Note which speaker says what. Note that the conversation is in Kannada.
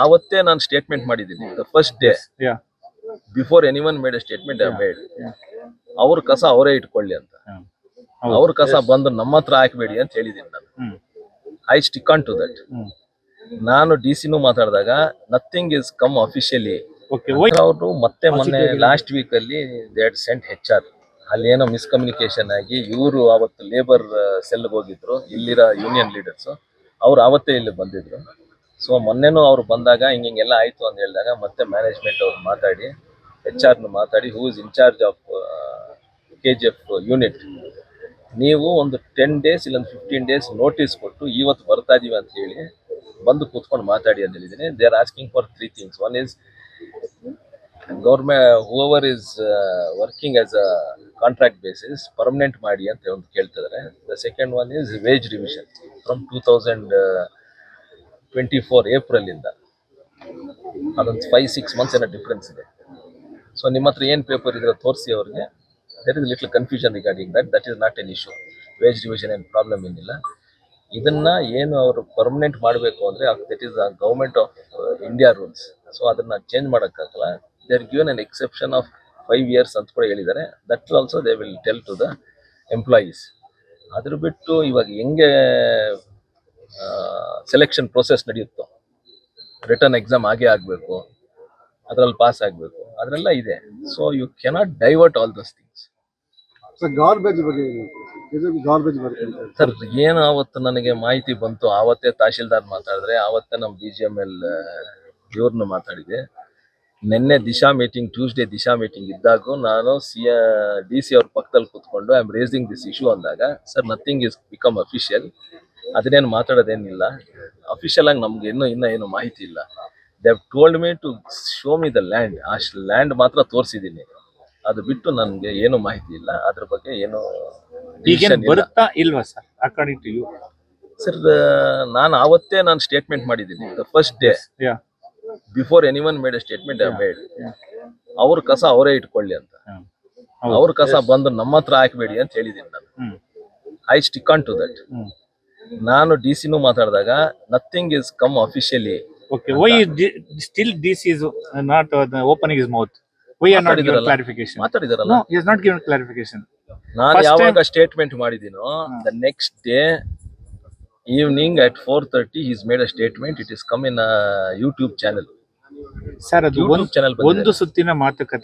Speaker 1: ಅವತ್ತೇ ನಾನು ಸ್ಟೇಟ್ಮೆಂಟ್ ಮಾಡಿದ್ದೀನಿ the first day
Speaker 2: Yeah.
Speaker 1: Before anyone made a statement I made.
Speaker 2: Yeah.
Speaker 1: ಅವ್ರ ಕಸ ಅವರೇ ಇಟ್ಕೊಳ್ಳಿ ಅಂತ.
Speaker 2: ಹೌದು.
Speaker 1: ಅವ್ರ ಕಸ ಬಂದು ನಮ್ಮ ಹತ್ರ ಹಾಕ್ಬೇಡಿ ಅಂತ ಹೇಳಿದ್ದೀನಿ ನಾನು. I stick on to that. ನಾನು ಡಿಸಿನೂ ಮಾತಾಡಿದಾಗ ನಥಿಂಗ್ ಇಸ್ ಕಮ್ ಅಫಿಷಿಯಲಿ. ಅವರು ಮತ್ತೆ ಮೊನ್ನೆ ಲಾಸ್ಟ್ ವೀಕ್ ಅಲ್ಲಿ ದೇ ಹ್ಯಾಡ್ ಸೆಂಟ್ HR. ಅಲ್ಲಿ ಏನೋ ಮಿಸ್ಕಮ್ಯುನಿಕೇಶನ್ ಆಗಿ ಇವರು ಅವತ್ತು ಲೇಬರ್ ಸೆಲ್ಗೆ ಹೋಗಿದ್ರು, ಇಲ್ಲಿರೋ ಯೂನಿಯನ್ ಲೀಡರ್ಸ್ ಅವ್ರು ಅವತ್ತೇ ಇಲ್ಲಿ ಬಂದಿದ್ರು. ಸೊ ಮೊನ್ನೆನೂ ಅವ್ರು ಬಂದಾಗ ಹಿಂಗೆಲ್ಲ ಆಯ್ತು ಅಂತ ಹೇಳಿದಾಗ ಮತ್ತೆ ಮ್ಯಾನೇಜ್ಮೆಂಟ್ ಅವ್ರು ಮಾತಾಡಿ HR ಮಾತಾಡಿ who is in charge of KGF unit, ನೀವು ಒಂದು 10 days ಇಲ್ಲ 15 days ನೋಟಿಸ್ ಕೊಟ್ಟು ಇವತ್ತು ಬರ್ತಾ ಇದೀವಿ ಅಂತ ಹೇಳಿ ಬಂದು ಕೂತ್ಕೊಂಡು ಮಾತಾಡಿ ಅಂತ ಹೇಳಿದ್ದೀನಿ. They are asking for 3 things. One is government whoever is working as a contract basis permanent ಮಾಡಿ ಅಂತ ಒಂದು ಕೇಳ್ತಿದ್ದಾರೆ. The second one is wage revision from 2024 ಏಪ್ರಿಲಿಂದ. ಅದೊಂದು 5-6 months ಏನೋ ಡಿಫ್ರೆನ್ಸ್ ಇದೆ. ಸೊ ನಿಮ್ಮ ಹತ್ರ ಏನು ಪೇಪರ್ ಇದ್ರೆ ತೋರಿಸಿ ಅವ್ರಿಗೆ. There is little confusion regarding that is not an issue. Wage revision ಏನು ಪ್ರಾಬ್ಲಮ್ ಏನಿಲ್ಲ. ಇದನ್ನ ಏನು ಅವರು ಪರ್ಮನೆಂಟ್ ಮಾಡಬೇಕು ಅಂದರೆ that is the government of India rules. So ಅದನ್ನ ಚೇಂಜ್ ಮಾಡೋಕ್ಕಾಗಲ್ಲ. They are given an exception of 5 years ಅಂತ ಕೂಡ ಹೇಳಿದ್ದಾರೆ. That also they will tell to the employees. ಅದ್ರ ಬಿಟ್ಟು ಇವಾಗ ಹೆಂಗೆ ಸೆಲೆಕ್ಷನ್ ಪ್ರೊಸೆಸ್ ನಡೆಯುತ್ತೋ, ರಿಟರ್ನ್ ಎಕ್ಸಾಮ್ ಆಗೇ ಆಗಬೇಕು, ಅದರಲ್ಲಿ ಪಾಸ್ ಆಗಬೇಕು, ಅದರೆಲ್ಲ ಇದೆ. So you cannot divert all those things.
Speaker 3: Garbage ಬಗ್ಗೆ
Speaker 1: ಸರ್ ಏನು ಅವತ್ತು ನನಗೆ ಮಾಹಿತಿ ಬಂತು ಆವತ್ತೇ ತಹಶೀಲ್ದಾರ್ ಮಾತಾಡಿದ್ರೆ, ಆವತ್ತೇ ನಮ್ಮ DGML ಇವ್ರನ್ನ ಮಾತಾಡಿದೆ. ನಿನ್ನೆ Disha meeting, Tuesday Disha meeting ಇದ್ದಾಗೂ ನಾನು DC ಅವ್ರ ಪಕ್ಕದಲ್ಲಿ ಕೂತ್ಕೊಂಡು I am raising this issue ಅಂದಾಗ, sir nothing is become official, ಅದನ್ನೇನು ಮಾತಾಡೋದೇನಿಲ್ಲ, ಅಫಿಷಿಯಲ್ ಆಗಿ ನಮ್ಗೆ ಇನ್ನೂ ಏನು ಮಾಹಿತಿ ಇಲ್ಲ. They have told me to show me the land. ಆ ಲ್ಯಾಂಡ್ ಮಾತ್ರ ತೋರಿಸಿದ್ದೀನಿ, ಅದು ಬಿಟ್ಟು ನನಗೆ ಏನು ಮಾಹಿತಿ ಇಲ್ಲ. ಅದ್ರ ಬಗ್ಗೆ ಏನು
Speaker 2: ಬರುತ್ತಾ ಇಲ್ವಾ sir according to you?
Speaker 1: Sir ನಾನು ಅವತ್ತೇ ನಾನು ಸ್ಟೇಟ್ಮೆಂಟ್ ಮಾಡಿದ್ದೀನಿ the first day before anyone made a statement I made. ಅವ್ರ ಕಸ ಅವರೇ ಇಟ್ಕೊಳ್ಳಿ ಅಂತ. ಅವ್ರ ಕಸ ಬಂದು ನಮ್ಮ ಹತ್ರ ಹಾಕ್ಬೇಡಿ ಅಂತ ಹೇಳಿದ್ದೀನಿ ನಾನು. I stick on to that. ನಾನು DCನೂ ಮಾತಾಡಿದಾಗ nothing is come officially.
Speaker 2: Okay, why still DC is not opening his mouth? Why are not given clarification?
Speaker 1: ಮಾತಾಡಿದಾರಲ್ಲ.
Speaker 2: No, he has not given clarification.
Speaker 1: ನಾನು ಯಾವಾಗ ಸ್ಟೇಟ್ಮೆಂಟ್ ಮಾಡಿದ್ದೀನೋ the next day evening at 4:30 he's made a statement. It is come in a YouTube channel.
Speaker 2: Sir ಅದು ಒಂದು ಸುತ್ತಿನ ಮಾತುಕತೆ